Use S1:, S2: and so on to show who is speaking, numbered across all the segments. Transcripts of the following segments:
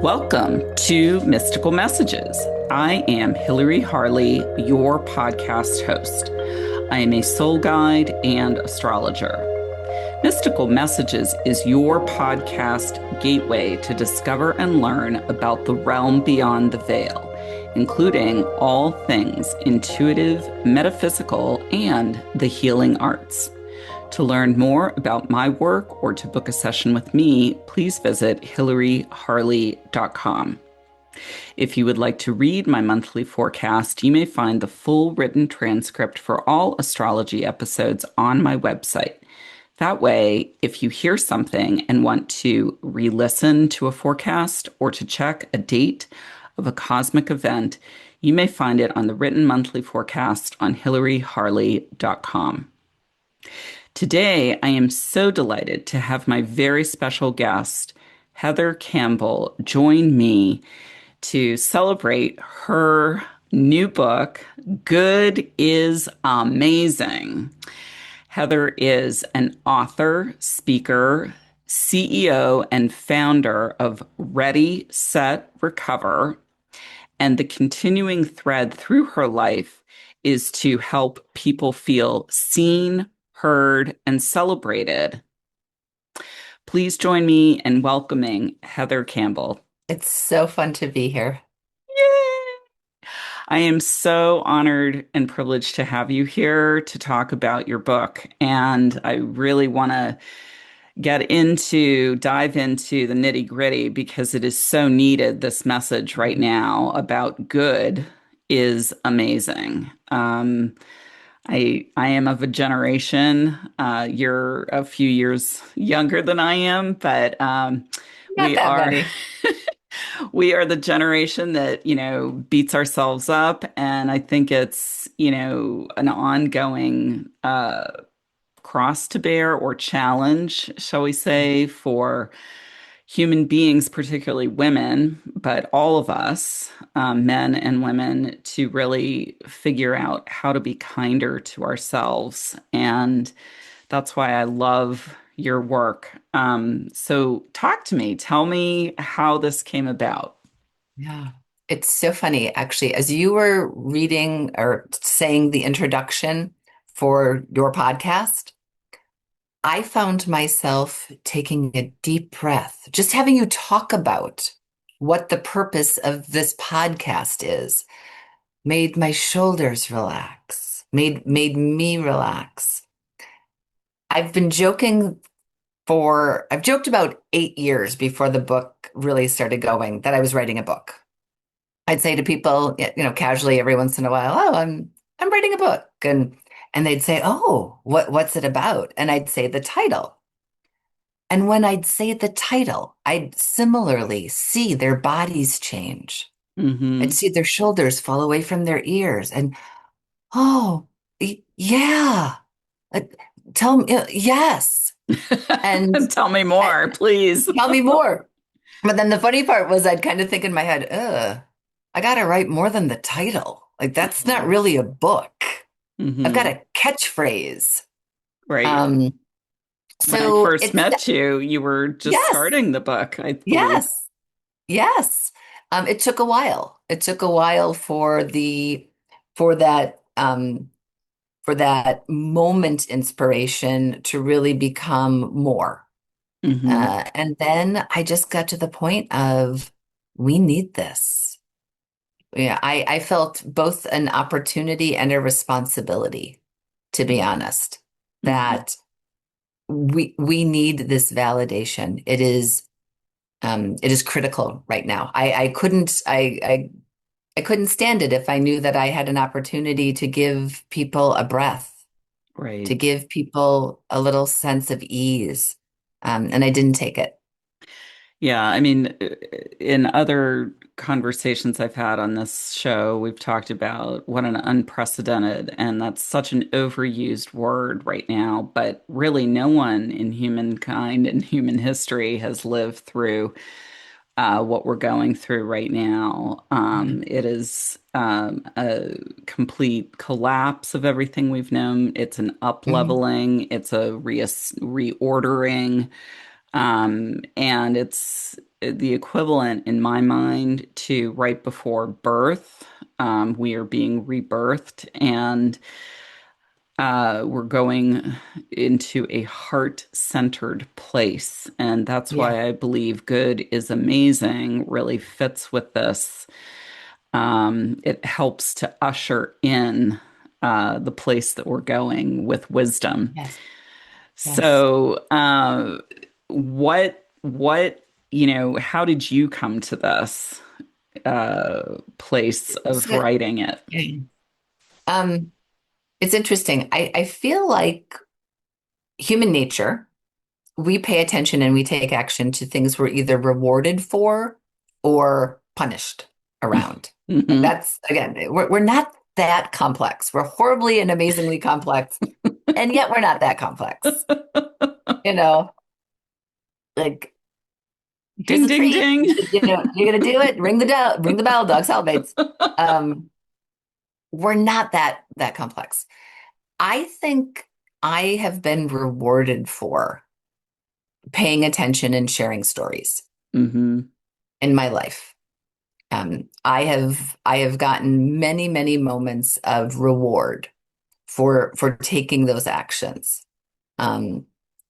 S1: Welcome to Mystical Messages. I am Hilary Harley, your podcast host. I am a soul guide and astrologer. Mystical Messages is your podcast gateway to discover and learn about the realm beyond the veil, including all things intuitive, metaphysical, and the healing arts. To learn more about my work or to book a session with me, please visit hilaryharley.com. If you would like to read my monthly forecast, you may find the full written transcript for all astrology episodes on my website. That way, if you hear something and want to re-listen to a forecast or to check a date of a cosmic event, you may find it on the written monthly forecast on hilaryharley.com. Today, I am so delighted to have my very special guest, Heather Campbell, join me to celebrate her new book, Good is Amazing. Heather is an author, speaker, CEO, and founder of Ready, Set, Recover. And the continuing thread through her life is to help people feel seen, heard, and celebrated. Please join me in welcoming Heather Campbell.
S2: It's so fun to be here.
S1: Yay! I am so honored and privileged to have you here to talk about your book. And I really want to dive into the nitty gritty because it is so needed, this message right now about good is amazing. I am of a generation. You're a few years younger than I am, but
S2: Not
S1: we
S2: that
S1: are
S2: many.
S1: we are the generation that, beats ourselves up, and I think it's, an ongoing cross to bear or challenge, shall we say, for human beings, particularly women, but all of us, men and women, to really figure out how to be kinder to ourselves. And that's why I love your work. So talk to me. Tell me how this came about.
S2: Yeah. It's so funny, actually. As you were reading or saying the introduction for your podcast, I found myself taking a deep breath, just having you talk about what the purpose of this podcast is, made my shoulders relax, made me relax. I've been joking I've joked about 8 years before the book really started going that I was writing a book. I'd say to people, casually every once in a while, "Oh, I'm writing a book," and they'd say, "Oh, what's it about?" And I'd say the title. And when I'd say the title, I'd similarly see their bodies change. I'd
S1: Mm-hmm.
S2: see their shoulders fall away from their ears, and oh, yeah, uh, tell me, yes, and.
S1: Tell me
S2: uh,
S1: more, please.
S2: Tell me more. But then the funny part was I'd kind of think in my head, I got to write more than the title. Like that's not
S1: Mhm.
S2: really a book. I've got
S1: Mhm.
S2: a catchphrase.
S1: Right.
S2: Um,
S1: When I
S2: so
S1: first
S2: it's
S1: met you, you were just
S2: yes,
S1: starting the book, I believe.
S2: yes, yes. It took a while. It took a while for that for that moment inspiration to really become more.
S1: Hmm.
S2: And then I just got to the point of we need this. Yeah, I felt both an opportunity and a responsibility, to be honest,
S1: Hmm.
S2: that we need this validation. It is critical right now. I couldn't stand it if I knew that I had an opportunity to give people a breath, to
S1: Right.
S2: give people a little sense of ease. And I didn't take it.
S1: Yeah, I mean, in other conversations I've had on this show, we've talked about what an unprecedented, and that's such an overused word right now, but really no one in humankind and human history has lived through what we're going through right now.
S2: Yeah.
S1: It is a complete collapse of everything we've known. It's an
S2: Mhm.
S1: up-leveling, it's a reordering. And it's the equivalent in my mind to right before birth. We are being rebirthed, and we're going into a heart-centered place. And that's
S2: Yeah.
S1: why I believe Good is Amazing really fits with this. It helps to usher in the place that we're going with wisdom.
S2: Yes. Yes.
S1: So, how did you come to this place of
S2: So,
S1: writing it?
S2: um, it's interesting. I feel like human nature, we pay attention and we take action to things we're either rewarded for or punished around. Like
S1: Hmm.
S2: that's, again, we're not that complex. We're horribly and amazingly complex, and yet we're not that complex. You know, like here's
S1: Ding,
S2: a
S1: ding,
S2: treat.
S1: ding.
S2: You're gonna do it. Ring the bell, dog salivates. Um, we're not that complex. I think I have been rewarded for paying attention and sharing stories
S1: Hmm.
S2: in my life. I have gotten many moments of reward for taking those actions. Um,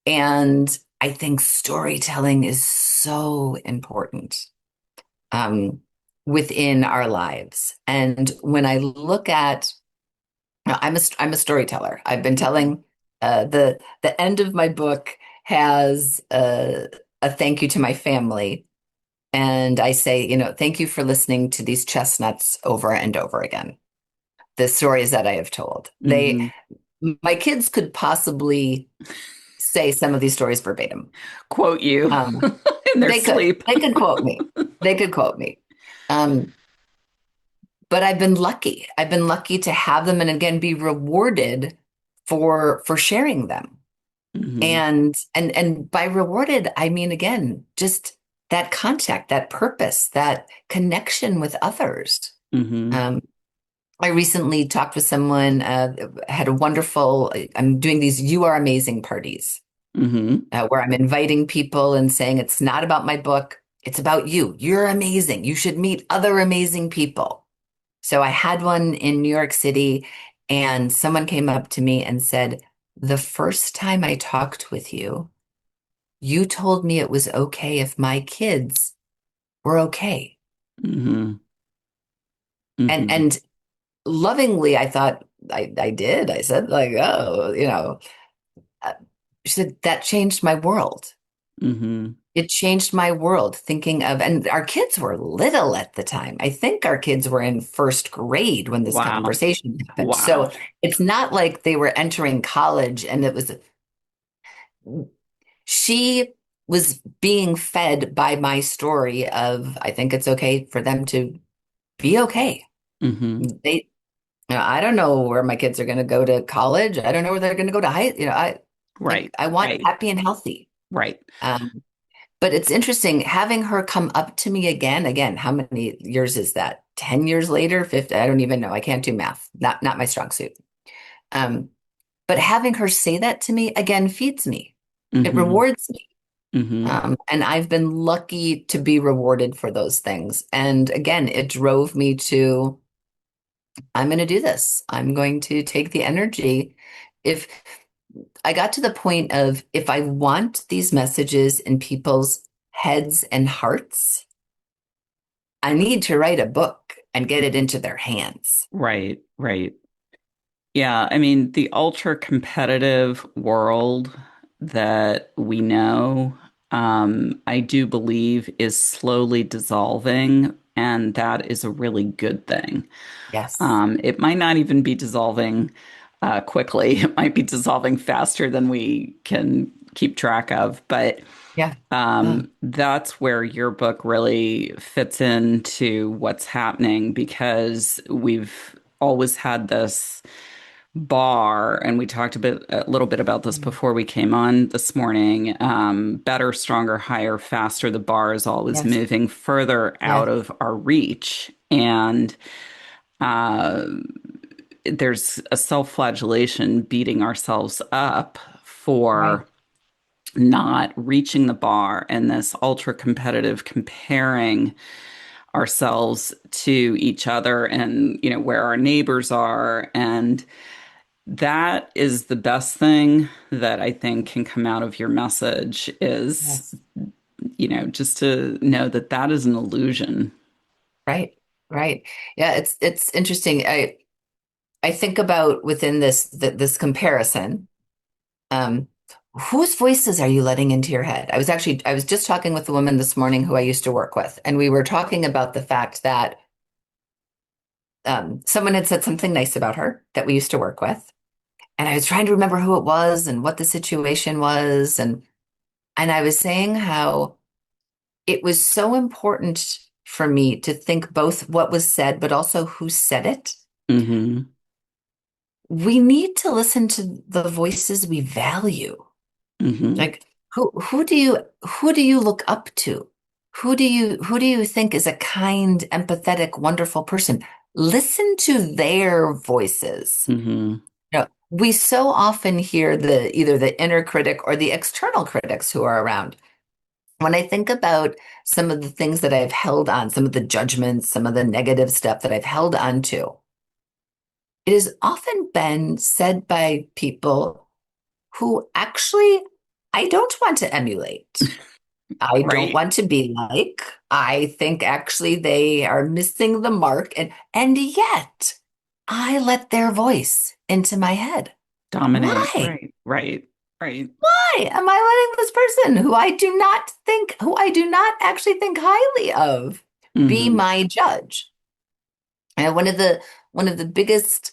S2: and I think storytelling is so important um, within our lives. And when I look at, I'm a storyteller. I've been telling the end of my book has a thank you to my family. And I say, thank you for listening to these chestnuts over and over again. The stories that I have told.
S1: Hmm.
S2: My kids could possibly say some of these stories verbatim.
S1: Quote you
S2: Um,
S1: in their
S2: they could.
S1: sleep.
S2: They could quote me. They could quote me. Um, but I've been lucky. I've been lucky to have them and again be rewarded for sharing them.
S1: Hmm.
S2: And by rewarded, I mean again, just that contact, that purpose, that connection with others.
S1: Hmm.
S2: Um, I recently talked with someone, had a wonderful, I'm doing these You Are Amazing parties
S1: Hmm.
S2: where I'm inviting people and saying, it's not about my book, it's about you. You're amazing. You should meet other amazing people. So I had one in New York City, and someone came up to me and said, the first time I talked with you, you told me it was okay if my kids were okay.
S1: Hmm.
S2: And
S1: Hmm.
S2: and lovingly, I thought I did. I said like, oh, uh, she said that changed my world.
S1: Hmm.
S2: It changed my world thinking of, and our kids were little at the time. I think our kids were in first grade when this
S1: Wow.
S2: conversation happened. So
S1: Wow.
S2: it's not like they were entering college and it was, she was being fed by my story of, I think it's okay for them to be okay.
S1: Hmm.
S2: They, I don't know where my kids are going to go to college. I don't know where they're going to go to high.
S1: Right.
S2: I want
S1: Right.
S2: happy and healthy.
S1: Right.
S2: Um, but it's interesting having her come up to me again. Again, how many years is that? 10 years later, 50? I don't even know. I can't do math. Not my strong suit. Um, but having her say that to me again feeds me. It
S1: Hmm.
S2: rewards me.
S1: Hmm.
S2: And I've been lucky to be rewarded for those things. And again, it drove me to, I'm going to do this. I'm going to take the energy. If I got to the point of, if I want these messages in people's heads and hearts, I need to write a book and get it into their hands.
S1: Right. Right. Yeah, I mean, the ultra competitive world that we know, I do believe is slowly dissolving, and that is a really good thing.
S2: Yes.
S1: It might not even be dissolving quickly. It might be dissolving faster than we can keep track of, but
S2: Yeah. Uh,
S1: that's where your book really fits into what's happening because we've always had this bar, and we talked a little bit about this before we came on this morning. Better, stronger, higher, faster. The bar is always
S2: yes.
S1: moving further out
S2: Yes.
S1: of our reach, and uh, there's a self-flagellation beating ourselves up
S2: Right.
S1: for not reaching the bar and this ultra competitive comparing ourselves to each other and, where our neighbors are. And that is the best thing that I think can come out of your message is,
S2: Yes.
S1: just to know that that is an illusion.
S2: Right. Right. Yeah, it's interesting. I think about within this comparison, um, whose voices are you letting into your head? I was just talking with a woman this morning who I used to work with, and we were talking about the fact that someone had said something nice about her that we used to work with. And I was trying to remember who it was and what the situation was. And I was saying how it was so important for me to think both what was said, but also who said it.
S1: Hmm.
S2: We need to listen to the voices we value.
S1: Hmm.
S2: Like who do you look up to? Who do you think is a kind, empathetic, wonderful person? Listen to their voices.
S1: Hmm.
S2: We so often hear the either the inner critic or the external critics who are around. When I think about some of the things that I've held on, some of the judgments, some of the negative stuff that I've held on to, it has often been said by people who actually I don't want to emulate. I don't
S1: Right.
S2: want to be like. I think actually they are missing the mark and yet I let their voice into my head.
S1: Dominate.
S2: Why?
S1: Right. Right. Right.
S2: Why am I letting this person who I do not actually think highly of, be
S1: Hmm.
S2: my judge? And one of the biggest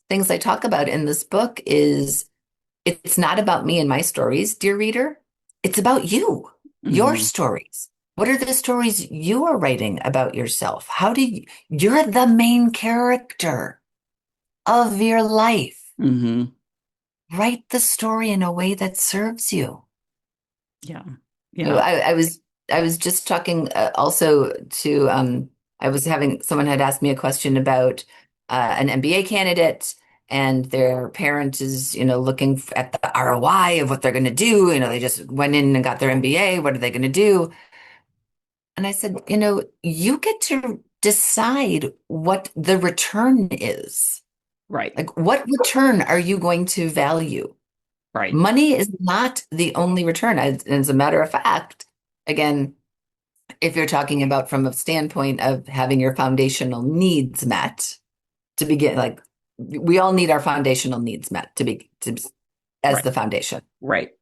S2: things I talk about in this book is it's not about me and my stories, dear reader. It's about you, your
S1: Hmm.
S2: stories. What are the stories you are writing about yourself? You're the main character of your life.
S1: Hmm.
S2: Write the story in a way that serves you.
S1: Yeah.
S2: You know,
S1: Yeah.
S2: I was just talking also to I was having someone had asked me a question about an MBA candidate and their parent is looking at the ROI of what they're going to do. They just went in and got their MBA. What are they going to do? And I said, you get to decide what the return is.
S1: Right.
S2: Like, what return are you going to value?
S1: Right.
S2: Money is not the only return. As a matter of fact, again, if you're talking about from a standpoint of having your foundational needs met to begin, like we all need our foundational needs met as
S1: Right.
S2: the foundation.
S1: Right.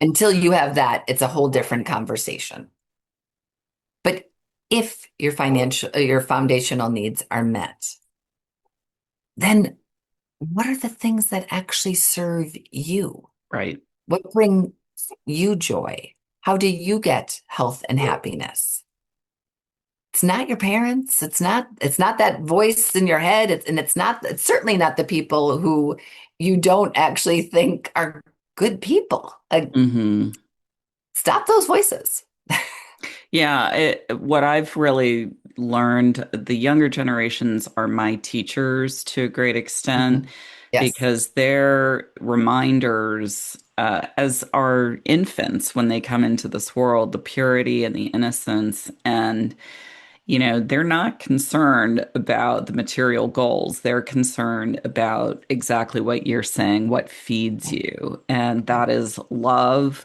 S2: Until you have that, it's a whole different conversation. But if your foundational needs are met, then what are the things that actually serve you?
S1: Right.
S2: What brings you joy? How do you get health and happiness? It's not your parents. It's not that voice in your head. It's certainly not the people who you don't actually think are good people. Like,
S1: Hmm.
S2: stop those voices.
S1: Yeah, what I've really learned, the younger generations are my teachers to a great extent
S2: Mhm. Yes.
S1: because they're reminders, as are infants when they come into this world, the purity and the innocence. And, they're not concerned about the material goals. They're concerned about exactly what you're saying, what feeds you. And that is love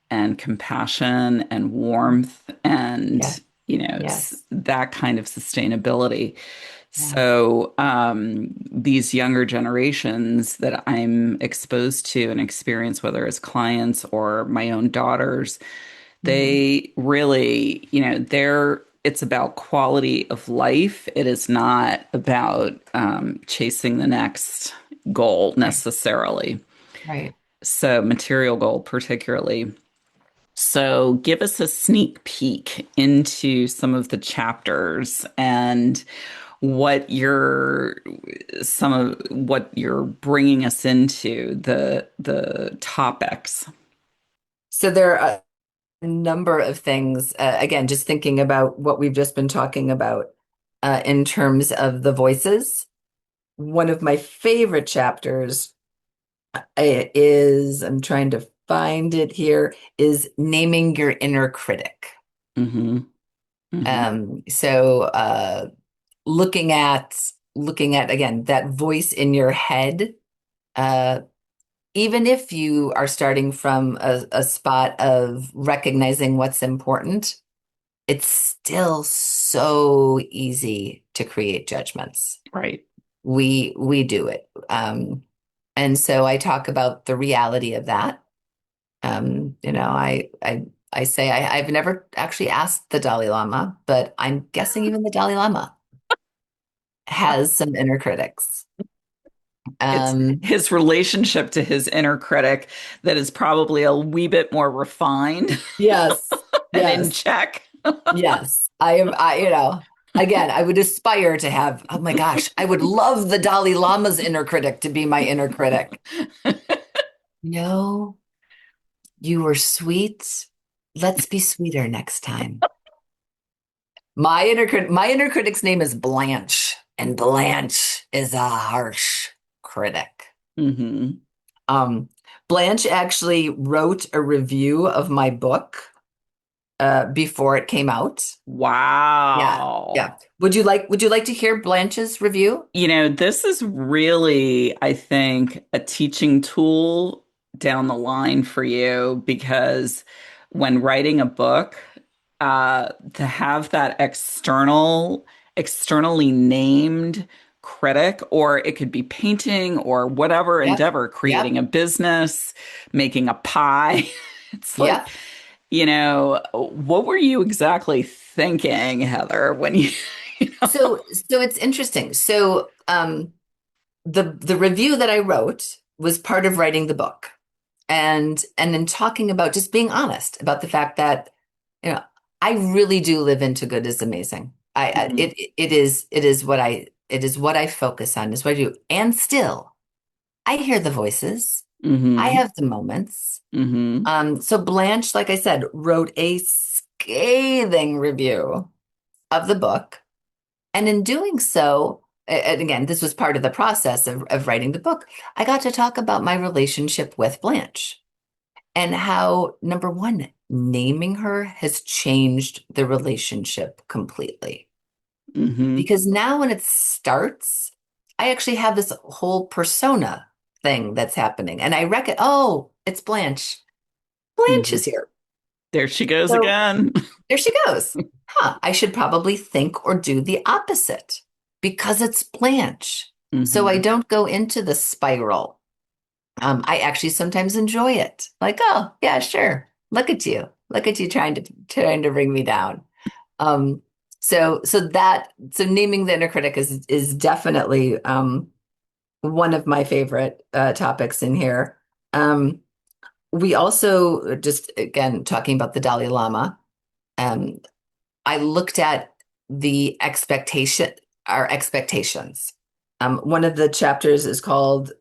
S1: and compassion and warmth
S2: Yeah.
S1: and
S2: Yes.
S1: that kind of sustainability.
S2: Yeah.
S1: So these younger generations that I'm exposed to and experience, whether as clients or my own daughters,
S2: Mhm.
S1: they really, it's about quality of life. It is not about chasing the next goal
S2: Right.
S1: necessarily.
S2: Right.
S1: So material goal particularly. So, give us a sneak peek into some of the chapters and what you're some of what you're bringing us into the topics.
S2: So there are a number of things, again, just thinking about what we've just been talking about in terms of the voices. One of my favorite chapters is I'm trying to find it here, is naming your inner critic.
S1: Mm-hmm. Mm-hmm.
S2: So looking at again that voice in your head, uh, even if you are starting from a spot of recognizing what's important, it's still so easy to create judgments.
S1: Right.
S2: We do it. And so I talk about the reality of that. I say I've never actually asked the Dalai Lama, but I'm guessing even the Dalai Lama has some inner critics.
S1: It's
S2: Um,
S1: his relationship to his inner critic that is probably a wee bit more refined
S2: yes,
S1: and in
S2: yes,
S1: check.
S2: yes. Again, I would aspire to have, oh my gosh, I would love the Dalai Lama's inner critic to be my inner critic. No, you were sweet. Let's be sweeter next time. My inner critic's name is Blanche, and Blanche is a harsh critic.
S1: Hmm.
S2: Um, Blanche actually wrote a review of my book before it came out. Yeah,
S1: Wow.
S2: yeah. Would you like to hear Blanche's review?
S1: This is really, I think, a teaching tool down the line for you because when writing a book, to have that externally named critic, or it could be painting or whatever
S2: Yep,
S1: endeavor,
S2: yep,
S1: creating a business, making a pie. It's like,
S2: yep.
S1: what were you exactly thinking, Heather, when you, you know?
S2: So it's interesting. So the review that I wrote was part of writing the book, and in talking about just being honest about the fact that you know I really do live into good is amazing.
S1: Mhm.
S2: It is what I focus on, is what I do. And still, I hear the voices. I
S1: Hmm.
S2: have the moments.
S1: Hmm.
S2: So Blanche, like I said, wrote a scathing review of the book. And in doing so, and again, this was part of the process of writing the book, I got to talk about my relationship with Blanche and how, number one, naming her has changed the relationship completely.
S1: Hmm.
S2: Because now when it starts, I actually have this whole persona thing that's happening. And I reckon, oh, it's Blanche. Blanche
S1: Hmm.
S2: is here.
S1: There she goes
S2: So
S1: again.
S2: there she goes. Huh, I should probably think or do the opposite because it's Blanche. So I
S1: Hmm.
S2: don't go into the spiral. I actually sometimes enjoy it. Like, oh, yeah, sure. Look at you. Look at you trying to bring me down. Um, so naming the inner critic is definitely one of my favorite topics in here. Um, we also just again talking about the Dalai Lama. Um, I looked at our expectations. One of the chapters is called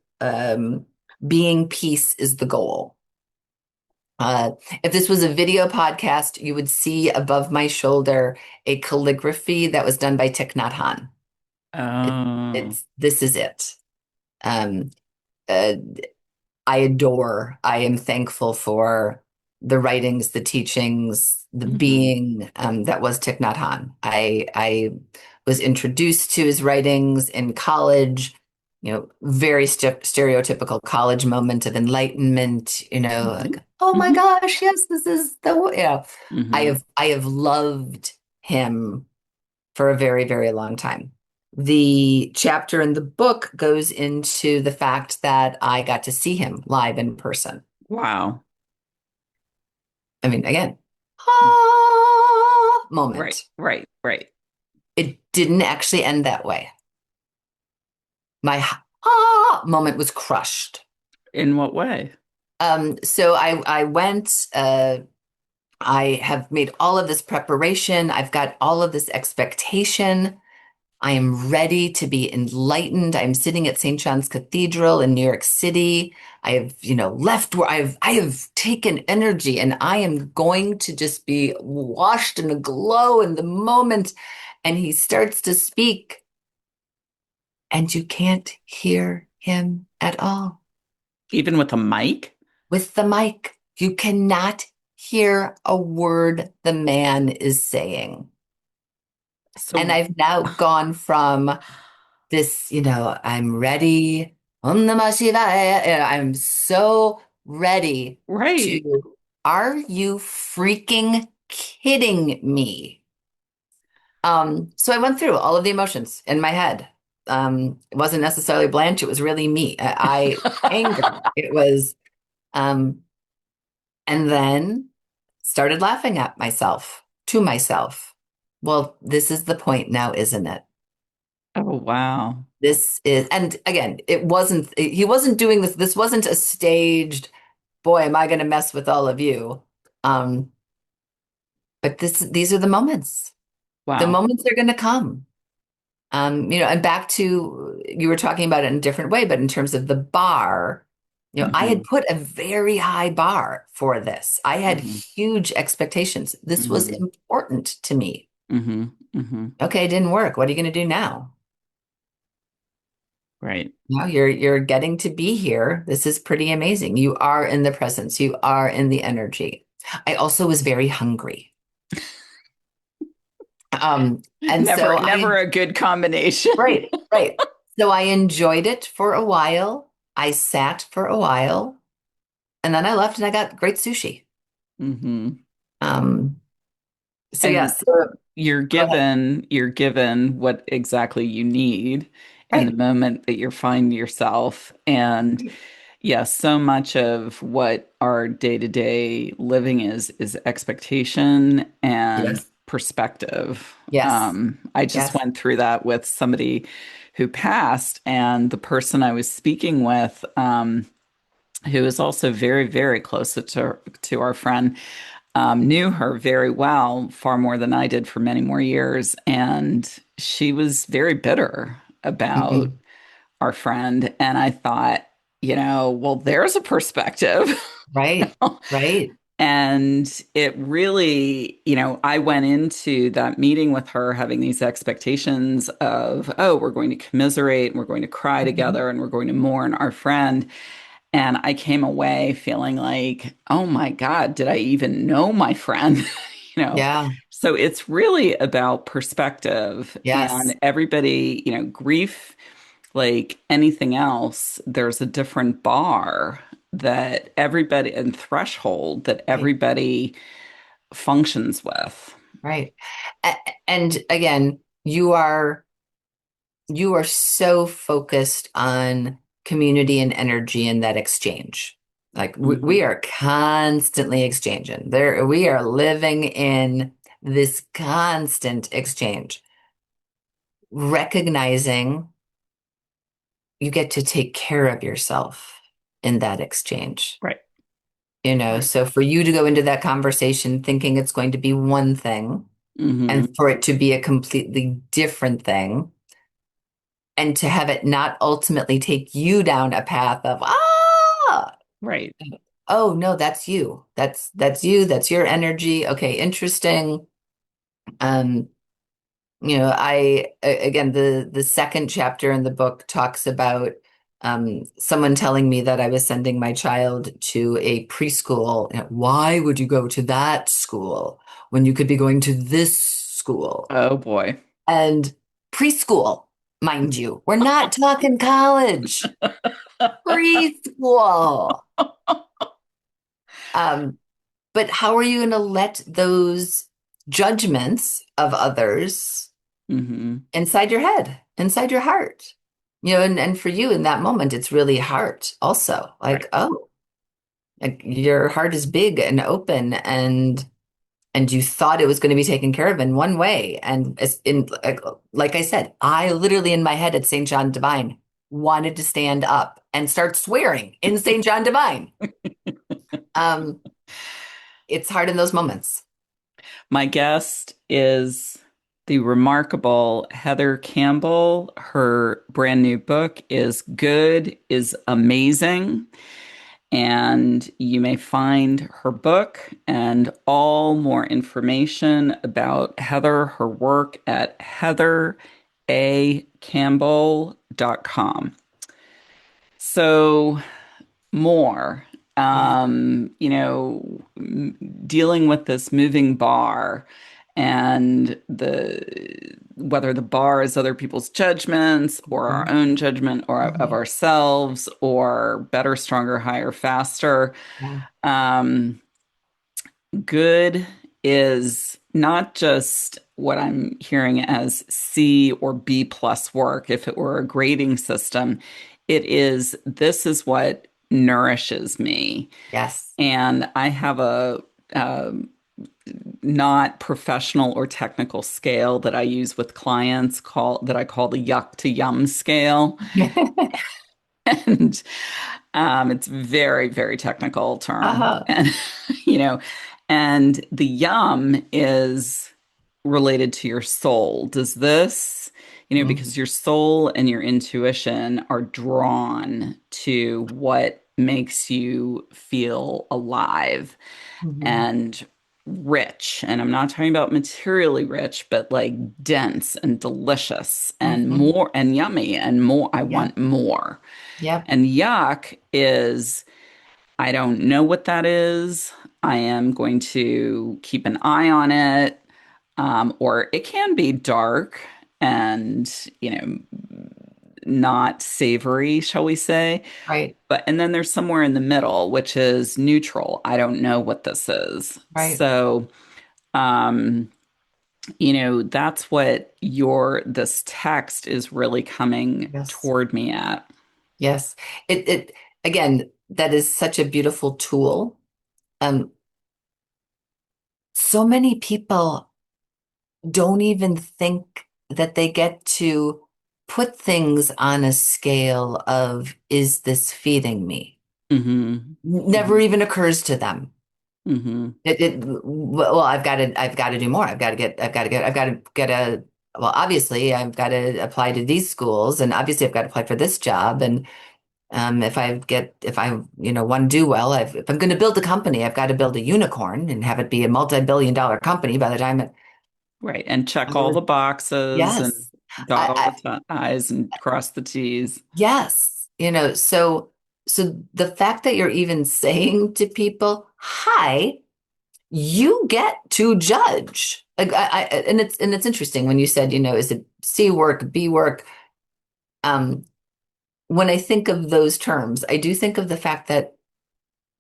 S2: "Being Peace is the Goal." Uh, if this was a video podcast, you would see above my shoulder a calligraphy that was done by Thich Nhat Hanh.
S1: Oh.
S2: This is it. Um, uh, I am thankful for the writings, the teachings, the
S1: Hmm.
S2: being that was Thich Nhat Hanh. I was introduced to his writings in college, very stereotypical college moment of enlightenment,
S1: Hmm.
S2: like, oh my
S1: Hmm.
S2: gosh, yes, this is I
S1: Hmm.
S2: have loved him for a very, very long time. The chapter in the book goes into the fact that I got to see him live in person.
S1: Wow.
S2: I mean, again,
S1: Right,
S2: moment.
S1: right, right.
S2: It didn't actually end that way. My moment was crushed.
S1: In what way?
S2: So I went. I have made all of this preparation. I've got all of this expectation. I am ready to be enlightened. I'm sitting at St. John's Cathedral in New York City. I have, left where I have taken energy and I am going to just be washed in a glow in the moment. And he starts to speak and you can't hear him at all
S1: Even with a mic?
S2: with the mic. You cannot hear a word the man is saying. And
S1: So,
S2: I've now gone from this, I'm ready. Om Namah Shivaya. And I'm so ready
S1: right.
S2: to, are you freaking kidding me? So I went through all of the emotions in my head. It wasn't necessarily Blanche, it was really me. Anger. It was, um, and then started laughing at myself, to myself. Well, this is the point now, isn't it?
S1: Oh, wow.
S2: This is, and again, he wasn't doing this. This wasn't a staged, boy, am I going to mess with all of you. Um, but these are the moments. The
S1: Wow.
S2: moments are going to come. And back to, you were talking about it in a different way, but in terms of the bar, I had
S1: Hmm.
S2: put a very high bar for this. I had
S1: Hmm.
S2: huge expectations. This was
S1: Hmm.
S2: important to me.
S1: Hmm. Hmm.
S2: Okay, it didn't work. What are you going to do now?
S1: Right.
S2: Now you're getting to be here. This is pretty amazing. You are in the presence. You are in the energy. I also was very hungry. And
S1: Never,
S2: so
S1: never a good combination.
S2: right, right. So I enjoyed it for a while. I sat for a while, and then I left and I got great sushi.
S1: Hmm.
S2: Um, so
S1: And
S2: yes, go ahead.
S1: you're given what exactly you need in the
S2: Right,
S1: moment that you find yourself. And yes, so much of what our day-to-day living is expectation and
S2: yes,
S1: perspective.
S2: yes,
S1: I just
S2: yes.
S1: went through that with somebody who passed, and the person I was speaking with, who is also very, very close to our friend, knew her very well, far more than I did for many more years. And she was very bitter about
S2: Mhm.
S1: our friend. And I thought, well, there's a perspective.
S2: Right, right.
S1: And it really, I went into that meeting with her having these expectations of, oh, we're going to commiserate and we're going to cry
S2: Mhm.
S1: together and we're going to mourn our friend. And I came away feeling like, oh my God, did I even know my friend? you know.
S2: Yeah,
S1: So it's really about perspective
S2: yes,
S1: and everybody, grief, like anything else, there's a different bar that everybody and threshold that
S2: right.
S1: everybody functions with.
S2: Right. A- And again, you are so focused on community and energy in that exchange. Like we
S1: Hmm.
S2: are constantly exchanging. We are living in this constant exchange, recognizing you get to take care of yourself in that exchange.
S1: Right. Right.
S2: So for you to go into that conversation thinking it's going to be one thing and
S1: Hmm.
S2: for it to be a completely different thing and to have it not ultimately take you down a path of
S1: Right.
S2: oh no, that's you, that's you, that's your energy. Okay, interesting. um again, the second chapter in the book talks about someone telling me that I was sending my child to a preschool. Why would you go to that school when you could be going to this school?
S1: Oh boy.
S2: And preschool, mind you, we're not talking college. Preschool. Um, but how are you going to let those judgments of others
S1: Hmm.
S2: inside your head, inside your heart? And for you in that moment, it's really heart also.
S1: Right.
S2: Like, oh, like your heart is big and open and you thought it was going to be taken care of in one way. And as in like I said, I literally in my head at St. John Divine wanted to stand up and start swearing in St. John Divine. Um, it's hard in those moments.
S1: My guest is the remarkable Heather Campbell. Her brand new book is Good is Amazing. And you may find her book and all more information about Heather, her work at heathercampbell.com. So, more.
S2: Yeah.
S1: you know, dealing with this moving bar and the whether the bar is other people's judgments or our
S2: Mhm.
S1: own judgment or of
S2: Mhm.
S1: ourselves or better, stronger, higher, faster.
S2: Yeah.
S1: Um, Good is not just what I'm hearing as C or B plus work. If it were a grading system, it is this is what nourishes me.
S2: Yes.
S1: And I have a not professional or technical scale that I use with clients that I call the yuck to yum scale. And it's very, very technical term.
S2: Uh-huh.
S1: And, you know, and the yum is related to your soul. Does this,
S2: Mhm.
S1: because your soul and your intuition are drawn to what makes you feel alive
S2: Mhm.
S1: and rich. And I'm not talking about materially rich, but like dense and delicious and
S2: Mhm.
S1: more and yummy and more. I
S2: Yep.
S1: want more.
S2: Yep.
S1: And yuck is, I don't know what that is. I am going to keep an eye on it. Or it can be dark and, not savory, shall we say.
S2: Right.
S1: And then there's somewhere in the middle, which is neutral. I don't know what this is.
S2: Right.
S1: So, um, that's what this text is really coming
S2: Yes.
S1: toward me at.
S2: Yes. It again, that is such a beautiful tool. Um, so many people don't even think that they get to put things on a scale of, is this feeding me?
S1: Hmm.
S2: Never
S1: Hmm.
S2: even occurs to them.
S1: Hmm.
S2: Well, I've got to do more. I've got to get well, obviously I've got to apply to these schools, and obviously I've got to apply for this job. And if I, want to do well, if I'm going to build a company, I've got to build a unicorn and have it be a multi-billion-dollar company by the time
S1: Right. And check
S2: I'm
S1: all the
S2: gonna,
S1: boxes and
S2: yes,
S1: dot all the
S2: I
S1: I's and cross the T's.
S2: yes, so the fact that you're even saying to people, "Hi, you get to judge." Like and it's interesting when you said, is it C work, B work? Um, when I think of those terms, I do think of the fact that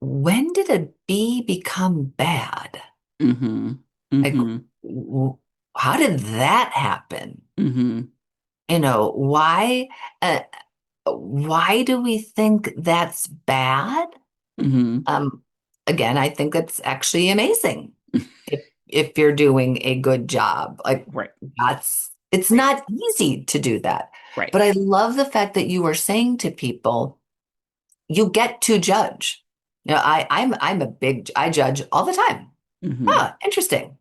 S2: when did a B become bad?
S1: Hmm.
S2: Like,
S1: Hmm.
S2: w- how did that happen?
S1: Hmm.
S2: Why? Uh, why do we think that's bad?
S1: Hmm.
S2: Um, Again, I think it's actually amazing if you're doing a good job. Like
S1: Right.
S2: it's
S1: Right.
S2: not easy to do that.
S1: Right.
S2: But I love the fact that you were saying to people, you get to judge. I'm a I judge all the time.
S1: Hmm.
S2: Ah, interesting.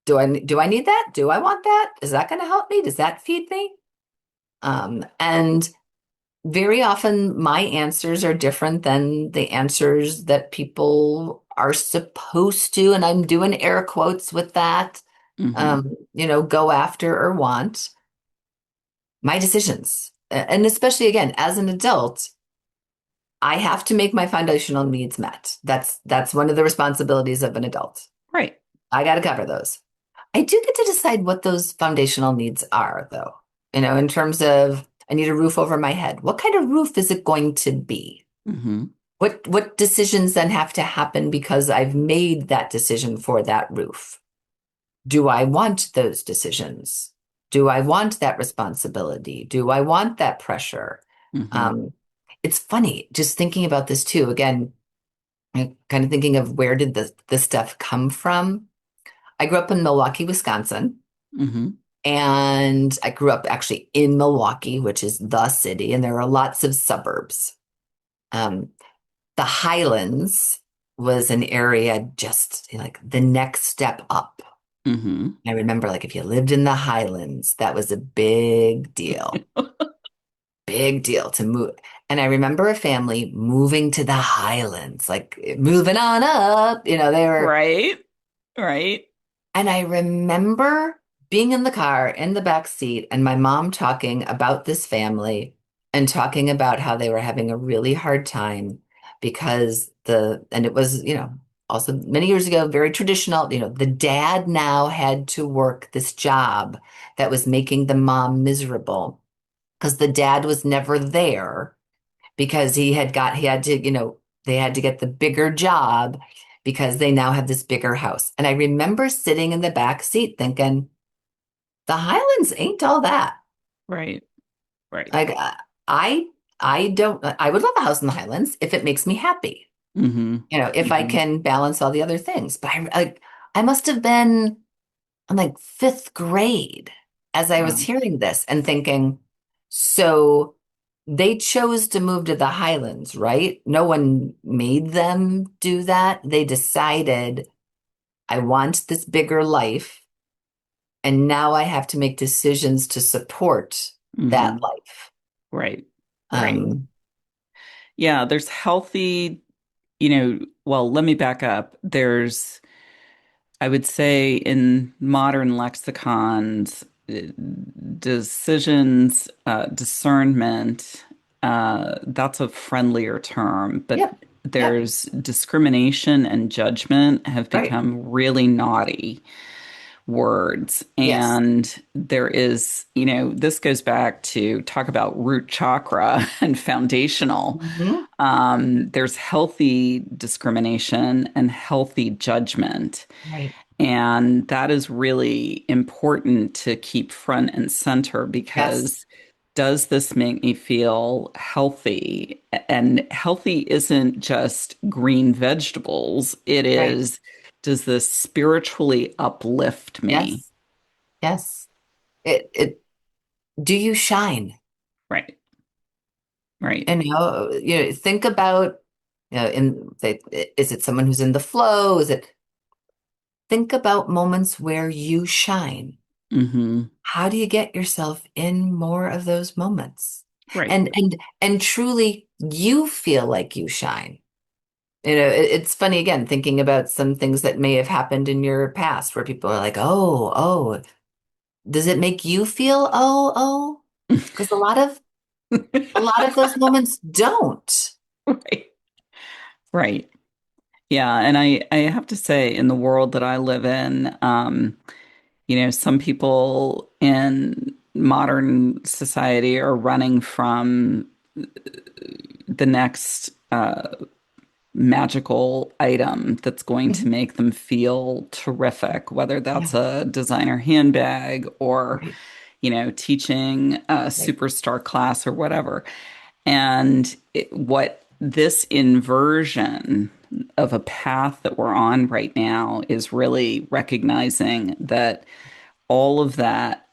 S2: Do I need that? Do I want that? Is that going to help me? Does that feed me? And very often my answers are different than the answers that people are supposed to, and I'm doing air quotes with that,
S1: Hmm.
S2: go after or want my decisions. And especially again, as an adult, I have to make my foundational needs met. That's one of the responsibilities of an adult.
S1: Right.
S2: I got to cover those. I do get to decide what those foundational needs are, though. In terms of I need a roof over my head. What kind of roof is it going to be?
S1: Hmm.
S2: What decisions then have to happen because I've made that decision for that roof? Do I want those decisions? Do I want that responsibility? Do I want that pressure?
S1: Hmm.
S2: Um, it's funny just thinking about this too. Again, I'm kind of thinking of where did this stuff come from? I grew up in Milwaukee, Wisconsin.
S1: Hmm.
S2: And I grew up actually in Milwaukee, which is the city, and there are lots of suburbs. Um, the Highlands was an area just like the next step up.
S1: Hmm.
S2: I remember, like, if you lived in the Highlands, that was a big deal to move. And I remember a family moving to the Highlands, like moving on up, they were.
S1: Right. Right.
S2: And I remember being in the car in the back seat and my mom talking about this family and talking about how they were having a really hard time because and it was, also many years ago, very traditional, the dad now had to work this job that was making the mom miserable because the dad was never there because he had to, they had to get the bigger job because they now have this bigger house. And I remember sitting in the back seat thinking, the Highlands ain't all that.
S1: Right. Right.
S2: Like I I don't I would love a house in the Highlands if it makes me happy.
S1: Mm-hmm.
S2: If I
S1: Mm-hmm.
S2: can balance all the other things. But I must have been in like fifth grade as I was
S1: Wow.
S2: hearing this and thinking, so they chose to move to the Highlands, right? No one made them do that. They decided, I want this bigger life, and now I have to make decisions to support that
S1: Mm-hmm.
S2: life.
S1: Right. Right.
S2: Um,
S1: Yeah, there's healthy, well, let me back up. I would say in modern lexicons, decisions, discernment, that's a friendlier term, but
S2: yep, yep,
S1: there's discrimination and judgment have
S2: right.
S1: become really naughty words.
S2: Yes.
S1: And there is, this goes back to talk about root chakra and foundational.
S2: Hmm.
S1: There's healthy discrimination and healthy judgment.
S2: Right.
S1: And that is really important to keep front and center
S2: Yes.
S1: because does this make me feel healthy? And healthy isn't just green vegetables, it
S2: Right.
S1: is, does this spiritually uplift me?
S2: Yes. Yes. It do you shine?
S1: Right, right.
S2: Think about, is it someone who's in the flow? Think about moments where you shine.
S1: Mm-hmm.
S2: How do you get yourself in more of those moments?
S1: Right.
S2: And truly you feel like you shine. It's funny again, thinking about some things that may have happened in your past where people are like, oh, does it make you feel oh? Because a lot of those moments don't.
S1: Right. Right. Yeah, and I have to say, in the world that I live in, some people in modern society are running from the next magical item that's going to
S2: Mhm.
S1: make them feel terrific, whether
S2: Yeah,
S1: that's a designer handbag or,
S2: right,
S1: teaching a
S2: right.
S1: superstar class or whatever. And what this inversion of a path that we're on right now is really recognizing that all of that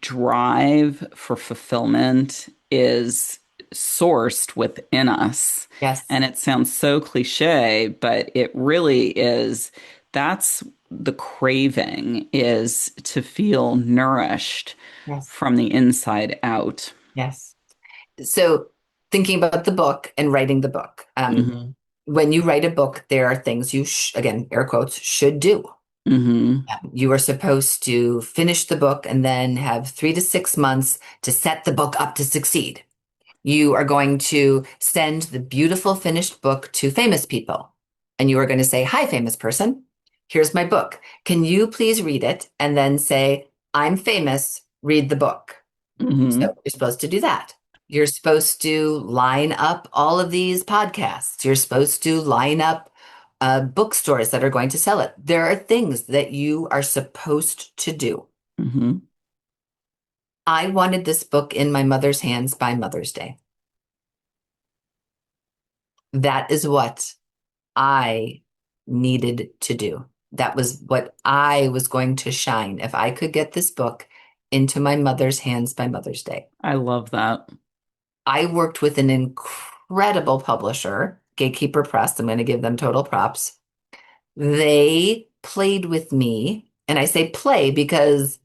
S1: drive for fulfillment is sourced within us.
S2: Yes,
S1: And it sounds so cliche, but it really is. That's the craving, is to feel nourished
S2: yes,
S1: from the inside out.
S2: yes. So thinking about the book and writing the book,
S1: Hmm.
S2: when you write a book, there are things you, again, air quotes, should do.
S1: Hmm.
S2: You are supposed to finish the book and then have 3 to 6 months to set the book up to succeed. You are going to send the beautiful finished book to famous people. And you are going to say, hi, famous person. Here's my book. Can you please read it? And then say, I'm famous. Read the book. So
S1: Hmm.
S2: you're supposed to do that. You're supposed to line up all of these podcasts. You're supposed to line up bookstores that are going to sell it. There are things that you are supposed to do.
S1: Hmm.
S2: I wanted this book in my mother's hands by Mother's Day. That is what I needed to do. That was what I was going to shine. If I could get this book into my mother's hands by Mother's Day.
S1: I love that.
S2: I worked with an incredible publisher, Gatekeeper Press. I'm going to give them total props. They played with me, and I say play because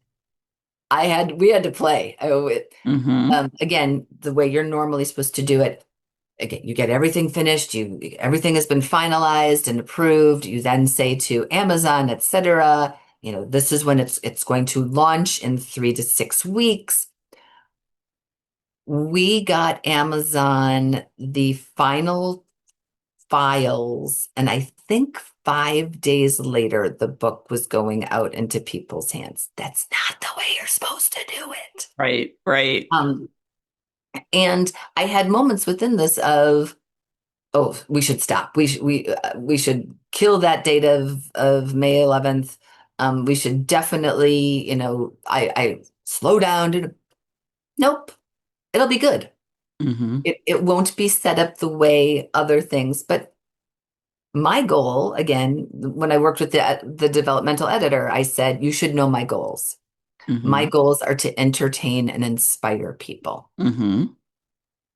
S2: we had to play.
S1: Hmm.
S2: Again, the way you're normally supposed to do it. Again, you get everything finished, everything has been finalized and approved. You then say to Amazon, etc., this is when it's going to launch in 3 to 6 weeks. We got Amazon the final files. And I think 5 days later, the book was going out into people's hands. That's not the way you're supposed to do it.
S1: Right, right.
S2: Um, and I had moments within this of, oh, we should stop. We should kill that date of May 11th. We should definitely, I slow down. Nope, it'll be good.
S1: Hmm.
S2: It won't be set up the way other things. But my goal, again, when I worked with the developmental editor, I said, you should know my goals. My
S1: Hmm.
S2: goals are to entertain and inspire people.
S1: Hmm.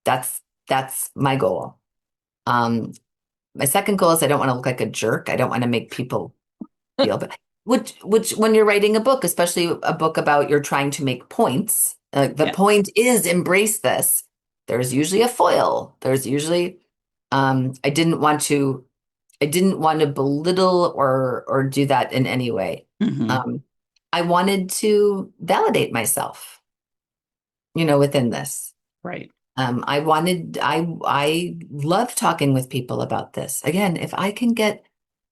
S2: That's my goal. Um, my second goal is I don't want to look like a jerk. I don't want to make people feel bad. Which when you're writing a book, especially a book about you're trying to make points, the
S1: Yeah.
S2: point is embrace this. There's usually a foil. There's usually I didn't want to belittle or do that in any way.
S1: Hmm.
S2: Um, I wanted to validate myself, within this.
S1: Right.
S2: I love talking with people about this. Again, if I can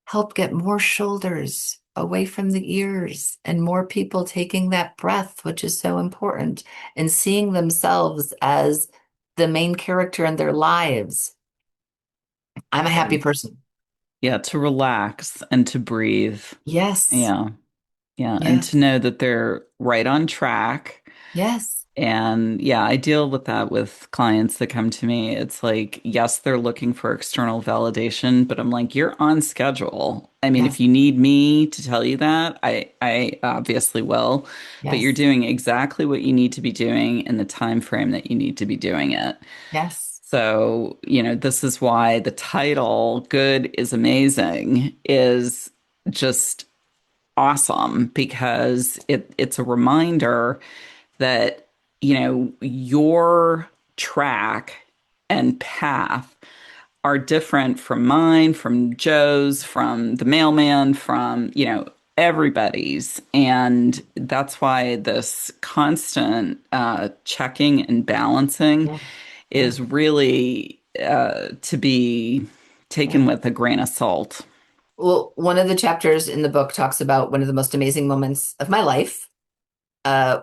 S2: help get more shoulders away from the ears and more people taking that breath, which is so important, and seeing themselves as the main character in their lives, I'm a happy
S1: Right.
S2: person.
S1: Yeah, to relax and to breathe.
S2: Yes.
S1: Yeah. Yeah. And to
S2: Yes.
S1: know that they're right on track.
S2: Yes.
S1: And yeah, I deal with that with clients that come to me. It's like, yes, they're looking for external validation, but I'm like, you're on schedule. I mean, if
S2: Yes.
S1: you need me to tell you that, I obviously will, but you're
S2: Yes.
S1: doing exactly what you need to be doing in the time frame that you need to be doing it.
S2: Yes.
S1: So, this is why the title, Good is Amazing, is just awesome because it's a reminder that, your track and path are different from mine, from Joe's, from the mailman, from, everybody's. And that's why this constant checking and balancing
S2: Yeah. Yeah.
S1: is really to be taken
S2: Yeah.
S1: with a grain of salt.
S2: Well, one of the chapters in the book talks about one of the most amazing moments of my life,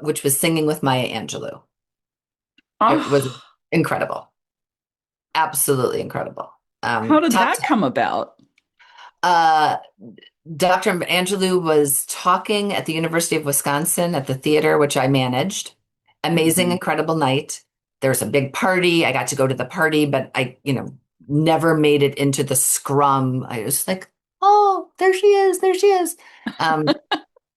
S2: which was singing with Maya Angelou. It was
S1: Oh,
S2: incredible, absolutely incredible.
S1: how did
S2: Top
S1: that come about?
S2: Uh, Dr. Angelou was talking at the University of Wisconsin at the theater, which I managed. Amazing,
S1: Mhm.
S2: incredible night. There was a big party. I got to go to the party, but I, never made it into the scrum. I was like, oh, there she is. There she is. Um,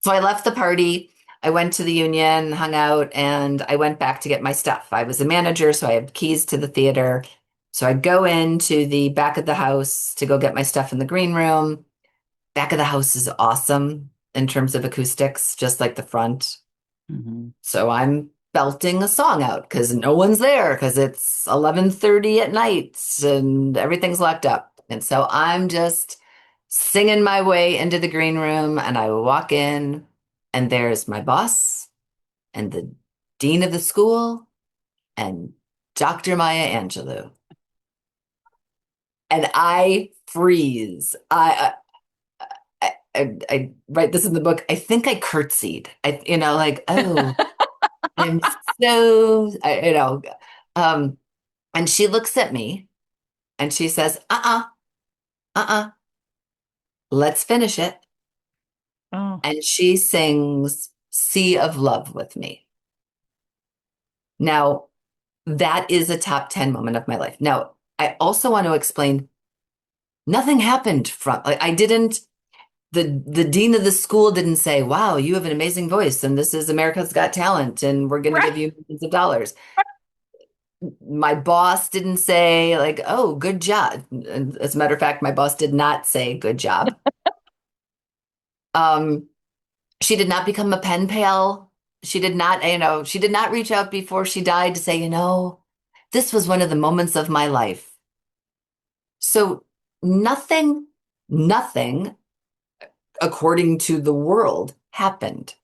S2: so I left the party. I went to the union, hung out, and I went back to get my stuff. I was a manager, so I had keys to the theater. So I go into the back of the house to go get my stuff in the green room. Back of the house is awesome in terms of acoustics, just like the front.
S1: Mhm.
S2: So I'm belting a song out because no one's there because it's 11:30 at night and everything's locked up. And so I'm just singing my way into the green room and I walk in and there's my boss and the dean of the school and Dr. Maya Angelou. And I freeze. I write this in the book. I think I curtsied. Like, oh, I'm so, um, and she looks at me and she says, let's finish it.
S1: Oh.
S2: And she sings Sea of Love with me. Now, that is a top 10 moment of my life. Now, I also want to explain nothing happened from, like, I didn't, the dean of the school didn't say, wow, you have an amazing voice and this is America's Got Talent and we're going to give
S1: Right.
S2: you millions of dollars. My boss didn't say like, oh, good job. And as a matter of fact, my boss did not say good job. Um, she did not become a pen pal. She did not, she did not reach out before she died to say, this was one of the moments of my life. So nothing, according to the world, happened,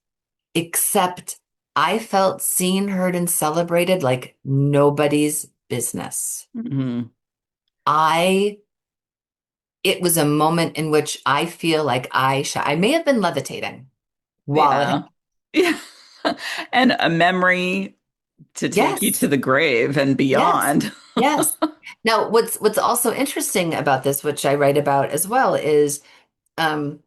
S2: except I felt seen, heard, and celebrated like nobody's business.
S1: Mhm.
S2: I it was a moment in which I feel like I may have been levitating while it happened.
S1: Yeah. Yeah. And a memory to take you
S2: Yes,
S1: to the grave and
S2: yes,
S1: beyond.
S2: yes. Now, what's also interesting about this, which I write about as well, is um,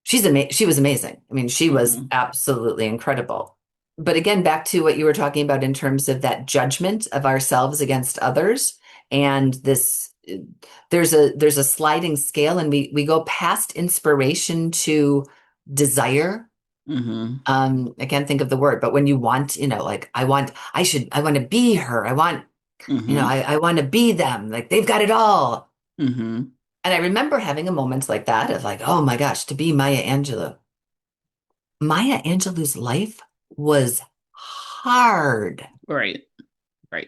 S2: she was amazing. I mean, she was
S1: Mhm.
S2: absolutely incredible. But again, back to what you were talking about in terms of that judgment of ourselves against others, and this there's a sliding scale, and we go past inspiration to desire.
S1: Mhm.
S2: I can't think of the word, but when you want, like I want to be her. I want,
S1: Mhm.
S2: I want to be them. Like they've got it all.
S1: Mhm.
S2: And I remember having a moment like that of like, oh my gosh, to be Maya Angelou. Maya Angelou's life was hard.
S1: Right. Right.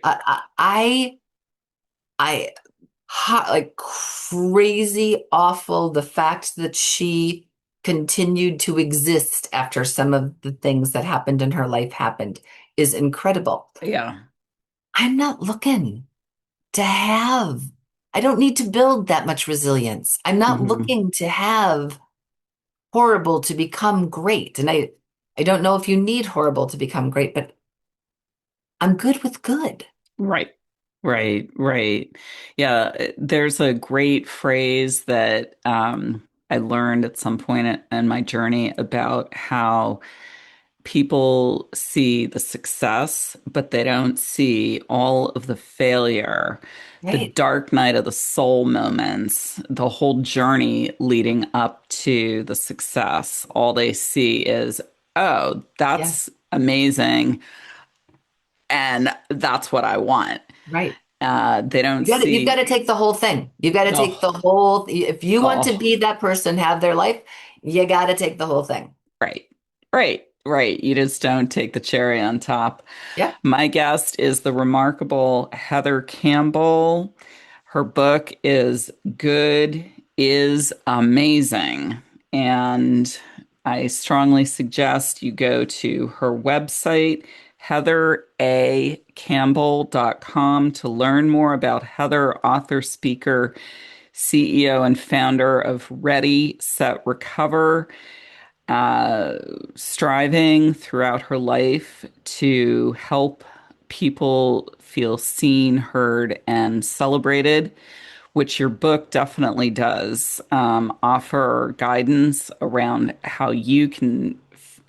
S2: I, like crazy awful. The fact that she continued to exist after some of the things that happened in her life happened is incredible.
S1: Yeah.
S2: I'm not looking to have, I don't need to build that much resilience. I'm not
S1: Mhm.
S2: looking to have horrible to become great. And I don't know if you need horrible to become great, but I'm good with good.
S1: Right. Right. Right. Yeah. There's a great phrase that I learned at some point in my journey about how people see the success, but they don't see all of the failure, the
S2: Right.
S1: dark night of the soul moments, the whole journey leading up to the success. All they see is, oh,
S2: Yeah.
S1: that's amazing. And that's what I want.
S2: Right.
S1: They don't
S2: You've got
S1: see
S2: to take the whole thing. You've got to
S1: the,
S2: take the whole, if you want to
S1: oh,
S2: be that person, have their life, you got to take the whole thing.
S1: right, right, right. You just don't take the cherry on top.
S2: Yeah.
S1: My guest is the remarkable Heather Campbell. Her book is Good is Amazing. And I strongly suggest you go to her website, heathercampbell.com, to learn more about Heather, author, speaker, CEO, and founder of Ready, Set, Recover, uh, striving throughout her life to help people feel seen, heard, and celebrated, which your book definitely does. Offer guidance around how you can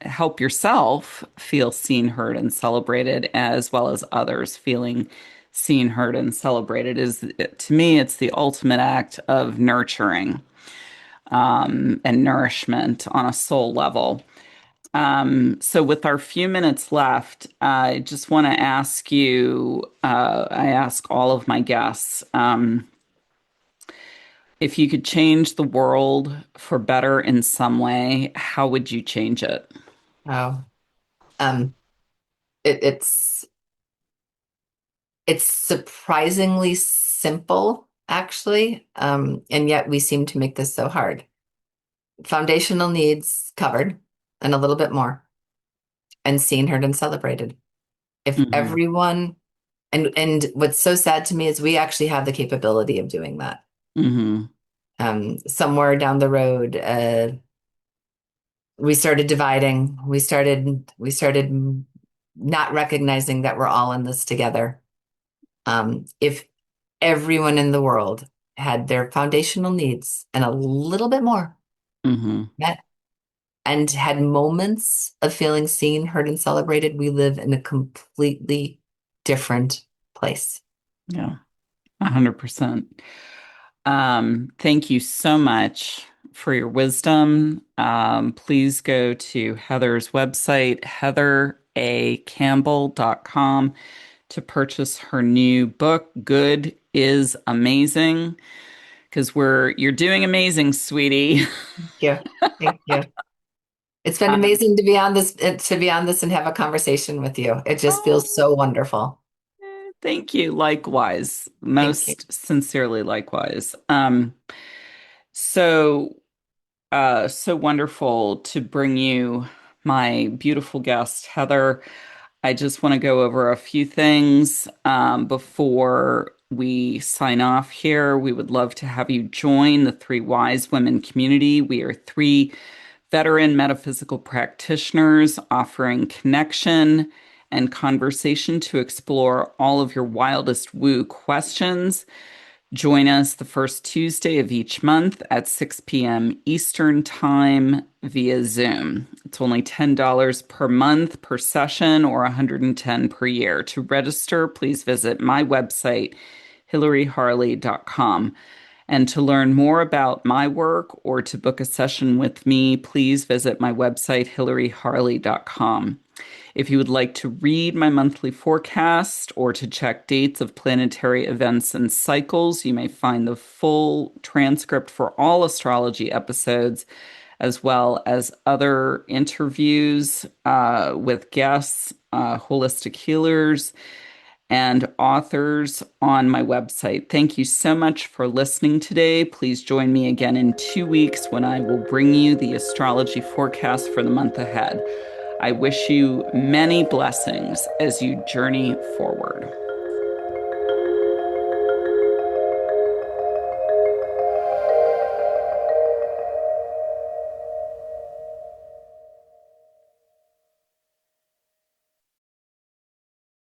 S1: help yourself feel seen, heard, and celebrated, as well as others feeling seen, heard, and celebrated. Is, to me, it's the ultimate act of nurturing and nourishment on a soul level. So, with our few minutes left, I just want to ask you, I ask all of my guests, if you could change the world for better in some way, how would you change it?
S2: Oh, um, it, it's, it's surprisingly simple, actually. And yet we seem to make this so hard. Foundational needs covered and a little bit more, and seen, heard, and celebrated. If
S1: Hmm.
S2: everyone, and what's so sad to me is we actually have the capability of doing that.
S1: Hmm.
S2: Somewhere down the road, we started dividing. We started not recognizing that we're all in this together. If everyone in the world had their foundational needs and a little bit more
S1: Hmm.
S2: met and had moments of feeling seen, heard, and celebrated, we live in a completely different place.
S1: Yeah, 100%. Thank you so much for your wisdom. Please go to Heather's website, heatheracampbell.com, to purchase her new book, Good is Amazing, because you're doing amazing, sweetie.
S2: Thank you. Thank you. It's been
S1: Um,
S2: amazing to be on this and have a conversation with you. It just feels
S1: oh,
S2: so wonderful.
S1: thank you. Likewise,
S2: Thank you.
S1: most sincerely, likewise. So so wonderful to bring you my beautiful guest, Heather. I just want to go over a few things before we sign off here. We would love to have you join the Three Wise Women community. We are three veteran metaphysical practitioners offering connection and conversation to explore all of your wildest woo questions. Join us the first Tuesday of each month at 6 p.m. Eastern Time via Zoom. It's only $10 per month per session or $110 per year. To register, please visit my website, hilaryharley.com. And to learn more about my work or to book a session with me, please visit my website, hilaryharley.com. If you would like to read my monthly forecast or to check dates of planetary events and cycles, you may find the full transcript for all astrology episodes, as well as other interviews with guests, holistic healers, and authors on my website. Thank you so much for listening today. Please join me again in 2 weeks when I will bring you the astrology forecast for the month ahead. I wish you many blessings as you journey forward.